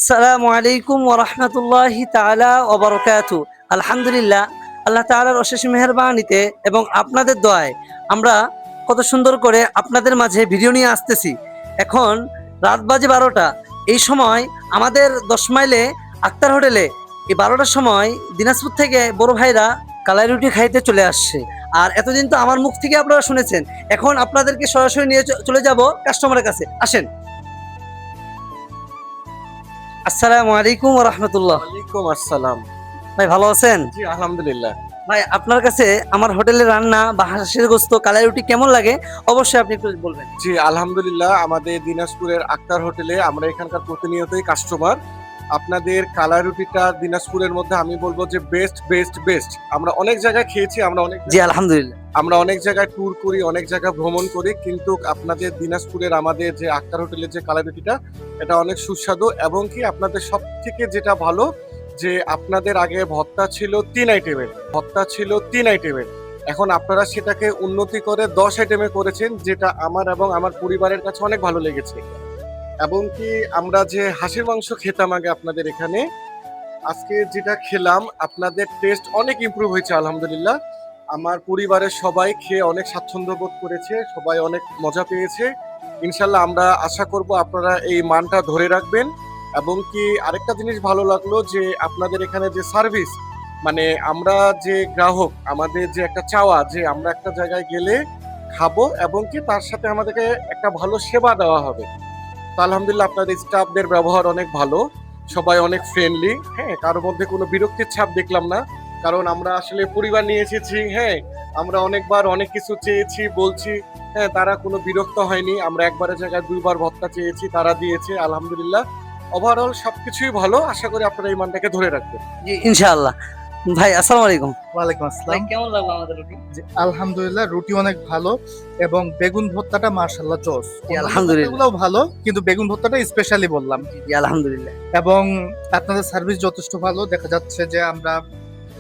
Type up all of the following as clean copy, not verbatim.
আসসালামু আলাইকুম ওয়া রাহমাতুল্লাহি তাআলা ওয়া বারাকাতু। আলহামদুলিল্লাহ, আল্লাহ তাআলার অশেষ মেহেরবানিতে এবং আপনাদের দোয়ায় আমরা কত সুন্দর করে আপনাদের মাঝে ভিডিও নিয়ে আসতেছি। এখন রাত বাজে 12টা। এই সময় আমাদের 10 মাইলে আক্তার হোটেলে এই 12টার সময় দিনাজপুর থেকে বড় ভাইরা কালাই রুটি খাইতে চলে আসছে। আর এতদিন তো আমার মুখ থেকে আপনারা শুনেছেন, এখন আপনাদেরকে সরাসরি নিয়ে চলে যাব কাস্টমারের কাছে। আসেন। আসসালামু আলাইকুম ওয়া রাহমাতুল্লাহ। ওয়ালাইকুম আসসালাম। ভাই ভালো আছেন? জি আলহামদুলিল্লাহ। ভাই আপনার কাছে আমার হোটেলের রান্না বা হাঁসের গোস্ত কালাই রুটি কেমন লাগে অবশ্যই আপনি একটু বলবেন। জি আলহামদুলিল্লাহ, আমাদের দিনাজপুরের আক্তার হোটেলে আমরা এখানকার প্রতিনিয়তই কাস্টমার। আপনাদের কালাই রুটিটা দিনাজপুরের মধ্যে আমি বলবো যে বেস্ট বেস্ট বেস্ট। আমরা অনেক জায়গায় খেয়েছি, জি আলহামদুলিল্লাহ। আমরা অনেক জায়গায় ট্যুর করি, অনেক জায়গায় ভ্রমণ করি, কিন্তু আপনাদের দিনাজপুরের আমাদের যে আক্তার হোটেলের যে কালাই রুটিটা এটা অনেক সুস্বাদু। এবং কি আপনাদের সব থেকে যেটা ভালো যে আপনাদের আগে ভর্তা ছিল 3 আইটেমের, এখন আপনারা সেটাকে উন্নতি করে 10 আইটেমে করেছেন, যেটা আমার এবং আমার পরিবারের কাছে অনেক ভালো লেগেছে। এবং কি আমরা যে হাঁসের মাংস খেতাম আগে আপনাদের এখানে, আজকে যেটা খেলাম আপনাদের টেস্ট অনেক ইমপ্রুভ হয়েছে আলহামদুলিল্লাহ। আমার পরিবারের সবাই খেয়ে অনেক স্বাচ্ছন্দ্য বোধ করেছে, সবাই অনেক মজা পেয়েছে। ইনশাল্লাহ আমরা আশা করব আপনারা এই মানটা ধরে রাখবেন। এবং কি আরেকটা জিনিস ভালো লাগলো যে আপনাদের এখানে যে সার্ভিস, মানে আমরা যে গ্রাহক, আমাদের যে একটা চাওয়া যে আমরা একটা জায়গায় গেলে খাবো এবং কি তার সাথে আমাদেরকে একটা ভালো সেবা দেওয়া হবে। তো আলহামদুলিল্লাহ আপনাদের স্টাফদের ব্যবহার অনেক ভালো, সবাই অনেক ফ্রেন্ডলি। হ্যাঁ, কারোর মধ্যে কোনো বিরক্তির ছাপ দেখলাম না, কারণ আমরা আসলে পরিবার নিয়ে এসেছি। হ্যাঁ, আমরা অনেকবার অনেক কিছু চেয়েছি, বলছি, হ্যাঁ, তারা কোনো বিরক্ত হয়নি। আমরা একবারের জায়গায় 2বার ভর্তা চেয়েছি, তারা দিয়েছে আলহামদুলিল্লাহ। ওভারঅল সবকিছুই ভালো, আশা করি আপনারা এই মানটাকে ধরে রাখবেন। জি ইনশাআল্লাহ। ভাই আসসালামু আলাইকুম। ওয়ালাইকুম ভাই আসসালাম। কেমন লাগলো আমাদের রুটি? জি, আলহামদুলিল্লাহ রুটি অনেক ভালো এবং বেগুন ভর্তাটা মাশাআল্লাহ জোস। জি, আলহামদুলিল্লাহ। এগুলোও ভালো, কিন্তু বেগুন ভর্তাটা স্পেশালি বললাম। জি আলহামদুলিল্লাহ। এবং আপনাদের সার্ভিস যথেষ্ট ভালো। দেখা যাচ্ছে যে আমরা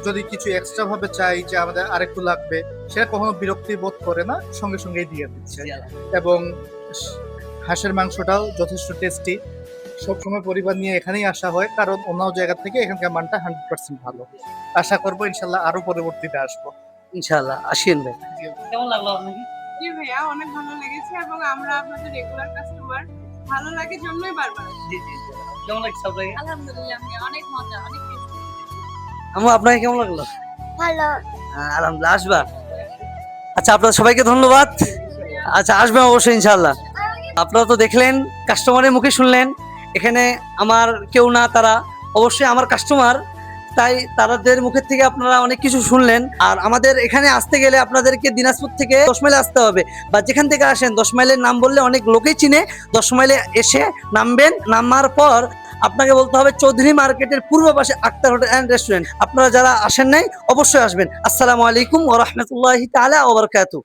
যদি কিছু এক্সট্রা ভাবে চাই যে আমাদের আরেকটু লাগবে, সেটা কখনো বিরক্তি বোধ করে না, সঙ্গে সঙ্গেই দিয়ে দিচ্ছে। জি, আলহামদুলিল্লাহ। এবং হাঁসের মাংসটাও যথেষ্ট টেস্টি। সবসময় পরিবার নিয়ে এখানেই আসা হয়, কারণ অন্য জায়গা থেকে এখানকার মানটা 100% ভালো। আশা করবো ইনশাল্লাহ আরো পরবর্তীতে আসবো। ইনশাআল্লাহ আসেন ভাই। কেমন লাগলো আপনাকে? জি ভাইয়া, অনেক ভালো লেগেছে এবং আমরা আপনাদের রেগুলার কাস্টমার। ভালো লাগে জন্যই বারবার আসি। জি জি জি। কেমন লাগছে আপনাকে? আলহামদুলিল্লাহ ভাইয়া, অনেক মজা, অনেক টেস্টি। আমু আপনাকে কেমন লাগলো? ভালো। আলহামদুলিল্লাহ। আসবা? আচ্ছা আপনাদের সবাইকে ধন্যবাদ। আচ্ছা আসবেন অবশ্যই ইনশাআল্লাহ। আপনারা তো দেখলেন, কাস্টমারের মুখে শুনলেন, এখানে আমার কেউ না, তারা অবশ্যই আমার কাস্টমার, তাই তাদের মুখের থেকে আপনারা অনেক কিছু শুনলেন। আর আমাদের এখানে আসতে গেলে আপনাদেরকে দিনাজপুর থেকে 10 মাইলে আসতে হবে, বা যেখান থেকে আসেন 10 মাইলের নাম বললে অনেক লোকেই চিনে। 10 মাইলে এসে নামবেন, নামার পর আপনাকে বলতে হবে চৌধুরী মার্কেটের পূর্ব পাশে আক্তার হোটেল অ্যান্ড রেস্টুরেন্ট। আপনারা যারা আসেন নাই অবশ্যই আসবেন। আসসালামু আলাইকুম ওয়া রাহমাতুল্লাহি তাআলা ওয়া বারাকাতুহু।